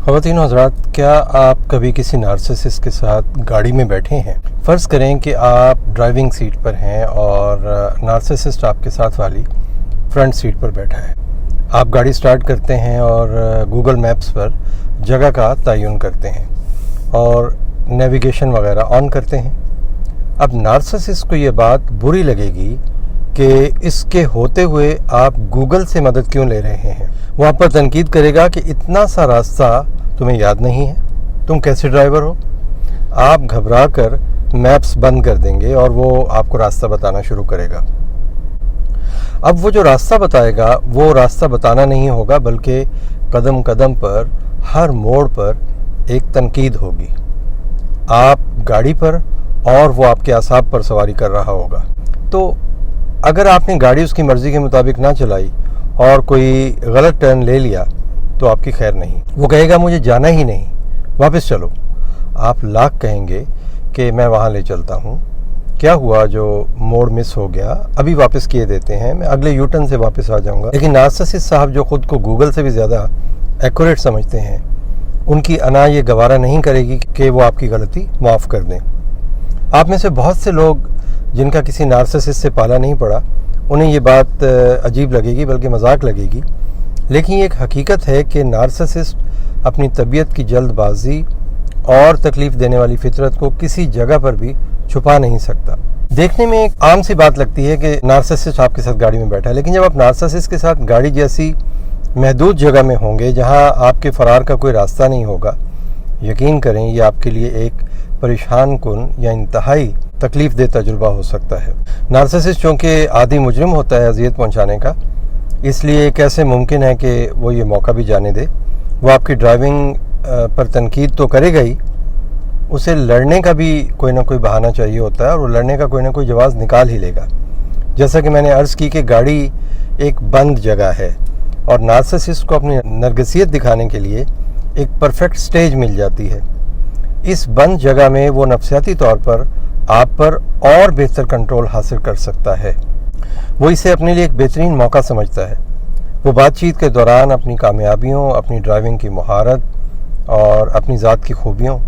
ख़वातीन और हज़रात, क्या आप कभी किसी नार्सिसिस्ट के साथ गाड़ी में बैठे हैं? फ़र्ज़ करें कि आप ड्राइविंग सीट पर हैं और नार्सिसिस्ट आपके साथ वाली फ्रंट सीट पर बैठा है। आप गाड़ी स्टार्ट करते हैं और गूगल मैप्स पर जगह का तयन करते हैं और नेविगेशन वगैरह ऑन करते हैं। अब नार्सिसिस्ट को ये बात बुरी लगेगी कि इसके होते हुए आप गूगल से मदद क्यों ले रहे हैं। वो आप पर तनकीद करेगा कि इतना सा रास्ता तुम्हें याद नहीं है, तुम कैसे ड्राइवर हो। आप घबरा कर मैप्स बंद कर देंगे और वो आपको रास्ता बताना शुरू करेगा। अब वो जो रास्ता बताएगा वो रास्ता बताना नहीं होगा, बल्कि कदम कदम पर, हर मोड़ पर एक तनकीद होगी। आप गाड़ी पर और वो आपके आसाब पर सवारी कर रहा होगा। तो अगर आपने गाड़ी उसकी मर्ज़ी के मुताबिक ना चलाई और कोई गलत टर्न ले लिया तो आपकी खैर नहीं। वो कहेगा मुझे जाना ही नहीं, वापस चलो। आप लाख कहेंगे कि मैं वहाँ ले चलता हूँ, क्या हुआ जो मोड़ मिस हो गया, अभी वापस किए देते हैं, मैं अगले यू टर्न से वापस आ जाऊँगा। लेकिन नार्सिसिस्ट साहब जो ख़ुद को गूगल से भी ज़्यादा एक्यूरेट समझते हैं, उनकी अना ये गवारा नहीं करेगी कि वो आपकी गलती माफ़ कर दें। आप में से बहुत से लोग जिनका किसी नार्सिसिस्ट से पाला नहीं पड़ा, उन्हें ये बात अजीब लगेगी, बल्कि मजाक लगेगी। लेकिन ये एक हकीकत है कि नार्सिसिस्ट अपनी तबीयत की जल्दबाजी और तकलीफ़ देने वाली फितरत को किसी जगह पर भी छुपा नहीं सकता। देखने में एक आम सी बात लगती है कि नार्सिसिस्ट आपके साथ गाड़ी में बैठा है, लेकिन जब आप नार्सिसिस्ट के साथ गाड़ी जैसी महदूद जगह में होंगे जहां आपके फ़रार का कोई रास्ता नहीं होगा, यकीन करें ये आपके लिए एक परेशान कुन या इंतहाई तकलीफ़ दे तजुर्बा हो सकता है। नार्सिसिस्ट चूँकि आदी मुजरिम होता है अजियत पहुँचाने का, इसलिए कैसे मुमकिन है कि वो ये मौका भी जाने दे। वो आपकी ड्राइविंग पर तनकीद तो करेगा ही, उसे लड़ने का भी कोई ना कोई बहाना चाहिए होता है और वो लड़ने का कोई ना कोई जवाब निकाल ही लेगा। जैसा कि मैंने अर्ज़ की कि गाड़ी एक बंद जगह है और नार्सिसिस्ट को अपनी नरगिसियत दिखाने के लिए एक परफेक्ट स्टेज मिल जाती है। इस बंद जगह में वो नफसियाती तौर पर आप पर और बेहतर कंट्रोल हासिल कर सकता है। वो इसे अपने लिए एक बेहतरीन मौका समझता है। वो बातचीत के दौरान अपनी कामयाबियों, अपनी ड्राइविंग की महारत और अपनी ज़ात की खूबियों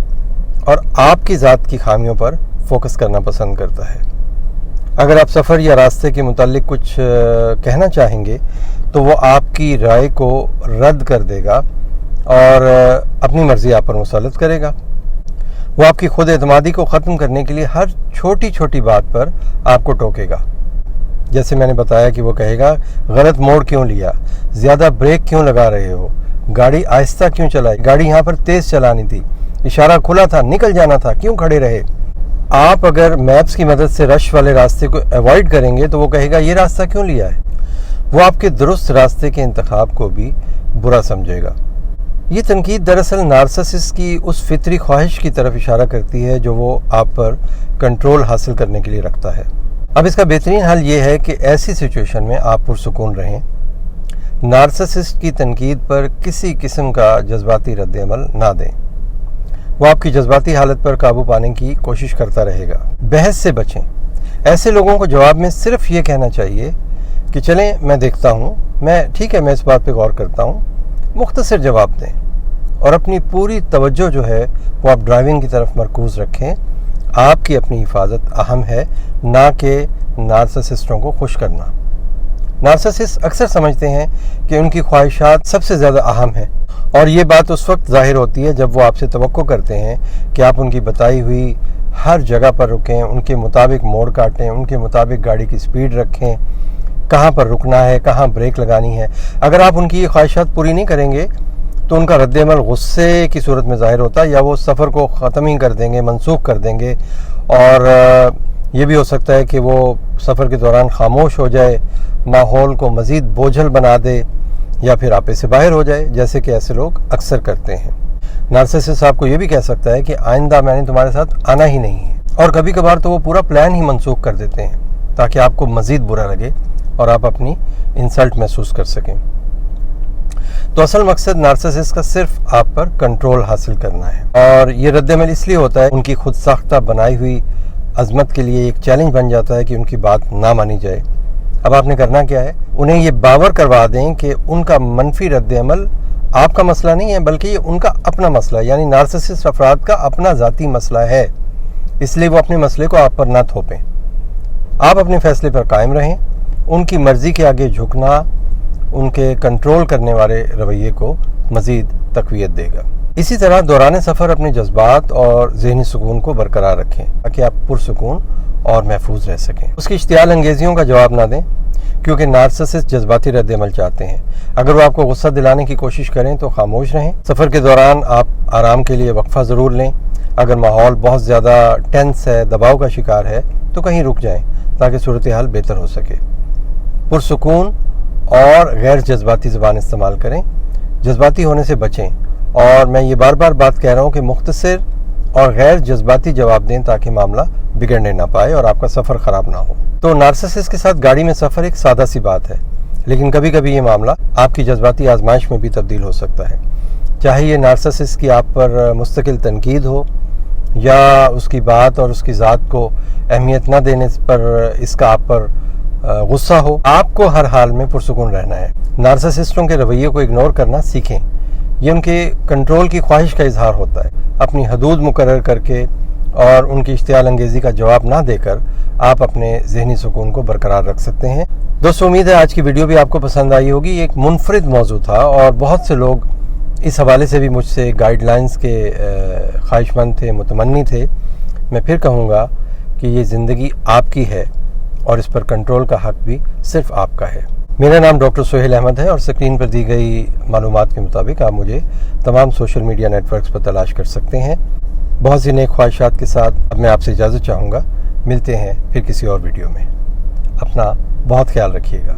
और आपकी ज़ात की खामियों पर फोकस करना पसंद करता है। अगर आप सफ़र या रास्ते के मुतालिक कुछ कहना चाहेंगे तो वो आपकी राय को रद्द कर देगा और अपनी मर्ज़ी आप पर मुसल्लत करेगा। वो आपकी खुद एतमादी को ख़त्म करने के लिए हर छोटी छोटी बात पर आपको टोकेगा। जैसे मैंने बताया कि वो कहेगा गलत मोड़ क्यों लिया, ज़्यादा ब्रेक क्यों लगा रहे हो, गाड़ी आहिस्ता क्यों चलाई, गाड़ी यहाँ पर तेज़ चलानी थी, इशारा खुला था, निकल जाना था, क्यों खड़े रहे। आप अगर मैप्स की मदद से रश वाले रास्ते को अवॉइड करेंगे तो वो कहेगा ये रास्ता क्यों लिया है। वो आपके दुरुस्त रास्ते के इंतखाब को भी बुरा समझेगा। ये तनकीद दरअसल नार्सिसिस्ट की उस फितरी ख्वाहिश की तरफ इशारा करती है जो वो आप पर कंट्रोल हासिल करने के लिए रखता है। अब इसका बेहतरीन हल ये है कि ऐसी सिचुएशन में आप पुरसुकून रहें। नार्सिसिस्ट की तनकीद पर किसी किस्म का जज्बाती रद्द-ए-अमल ना दें। वो आपकी जज्बाती हालत पर काबू पाने की कोशिश करता रहेगा। बहस से बचें। ऐसे लोगों को जवाब में सिर्फ ये कहना चाहिए कि चलें मैं देखता हूँ, ठीक है मैं इस बात पर गौर करता हूँ, मुख्तसर जवाब दें और अपनी पूरी तवज्जो जो है वो आप ड्राइविंग की तरफ मरकूज़ रखें। आपकी अपनी हिफाजत अहम है, ना कि नार्सिसिस्टों को खुश करना। नार्सिसिस्ट अक्सर समझते हैं कि उनकी ख्वाहिशात सबसे ज़्यादा अहम है और ये बात उस वक्त ज़ाहिर होती है जब वो आपसे तवक्को करते हैं कि आप उनकी बताई हुई हर जगह पर रुकें, उनके मुताबिक मोड़ काटें, उनके मुताबिक गाड़ी की स्पीड रखें, कहाँ पर रुकना है, कहाँ ब्रेक लगानी है। अगर आप उनकी ये ख्वाहिशात पूरी नहीं करेंगे तो उनका रद्द-ए-अमल गुस्से की सूरत में ज़ाहिर होता है, या वो सफ़र को ख़त्म ही कर देंगे, मनसूख कर देंगे और ये भी हो सकता है कि वो सफ़र के दौरान खामोश हो जाए, माहौल को मज़ीद बोझल बना दे या फिर आपे से बाहर हो जाए, जैसे कि ऐसे लोग अक्सर करते हैं। नार्सिसिस्ट आपको ये भी कह सकता है कि आइंदा मैंने तुम्हारे साथ आना ही नहीं है, और कभी कभार तो वो पूरा प्लान ही मनसूख कर देते हैं ताकि आपको मज़ीद बुरा लगे और आप अपनी इंसल्ट महसूस कर सकें। तो असल मकसद नार्सिसिस्ट का सिर्फ आप पर कंट्रोल हासिल करना है, और ये रद्द-ए-अमल इसलिए होता है उनकी खुद साख्ता बनाई हुई अजमत के लिए एक चैलेंज बन जाता है कि उनकी बात ना मानी जाए। अब आपने करना क्या है, उन्हें ये बावर करवा दें कि उनका मनफी रद्द-ए-अमल آپ کا مسئلہ نہیں ہے بلکہ یہ ان کا اپنا مسئلہ ہے، یعنی نارسسسٹ افراد کا اپنا ذاتی مسئلہ ہے، اس لیے وہ اپنے مسئلے کو آپ پر نہ تھوپیں۔ آپ اپنے فیصلے پر قائم رہیں، ان کی مرضی کے آگے جھکنا ان کے کنٹرول کرنے والے رویے کو مزید تقویت دے گا۔ اسی طرح دوران سفر اپنے جذبات اور ذہنی سکون کو برقرار رکھیں تاکہ آپ پرسکون اور محفوظ رہ سکیں۔ اس کی اشتعال انگیزیوں کا جواب نہ دیں، کیونکہ نارسسسٹ جذباتی رد عمل چاہتے ہیں۔ اگر وہ آپ کو غصہ دلانے کی کوشش کریں تو خاموش رہیں۔ سفر کے دوران آپ آرام کے لیے وقفہ ضرور لیں۔ اگر ماحول بہت زیادہ ٹینس ہے، دباؤ کا شکار ہے، تو کہیں رک جائیں تاکہ صورتحال بہتر ہو سکے۔ پرسکون اور غیر جذباتی زبان استعمال کریں، جذباتی ہونے سے بچیں، اور میں یہ بار بار بات کہہ رہا ہوں کہ مختصر اور غیر جذباتی جواب دیں تاکہ معاملہ بگڑنے نہ پائے اور آپ کا سفر خراب نہ ہو۔ تو نارسسسٹ کے ساتھ گاڑی میں سفر ایک سادہ سی بات ہے، لیکن کبھی کبھی یہ معاملہ آپ کی جذباتی آزمائش میں بھی تبدیل ہو سکتا ہے، چاہے یہ نارسسسٹ کی آپ پر مستقل تنقید ہو یا اس کی بات اور اس کی ذات کو اہمیت نہ دینے پر اس کا آپ پر غصہ ہو۔ آپ کو ہر حال میں پرسکون رہنا ہے۔ نارسسسٹوں کے رویے کو اگنور کرنا سیکھیں، یہ ان کے کنٹرول کی خواہش کا اظہار ہوتا ہے۔ اپنی حدود مقرر کر کے اور ان کی اشتعال انگیزی کا جواب نہ دے کر آپ اپنے ذہنی سکون کو برقرار رکھ سکتے ہیں۔ دوستو، امید ہے آج کی ویڈیو بھی آپ کو پسند آئی ہوگی۔ یہ ایک منفرد موضوع تھا اور بہت سے لوگ اس حوالے سے بھی مجھ سے گائیڈ لائنز کے خواہش مند تھے، متمنی تھے۔ میں پھر کہوں گا کہ یہ زندگی آپ کی ہے اور اس پر کنٹرول کا حق بھی صرف آپ کا ہے۔ میرا نام ڈاکٹر سہیل احمد ہے اور اسکرین پر دی گئی معلومات کے مطابق آپ مجھے تمام سوشل میڈیا نیٹ ورکس پر تلاش کر سکتے ہیں۔ بہت سی نیک خواہشات کے ساتھ اب میں آپ سے اجازت چاہوں گا۔ ملتے ہیں پھر کسی اور ویڈیو میں۔ اپنا بہت خیال رکھیے گا۔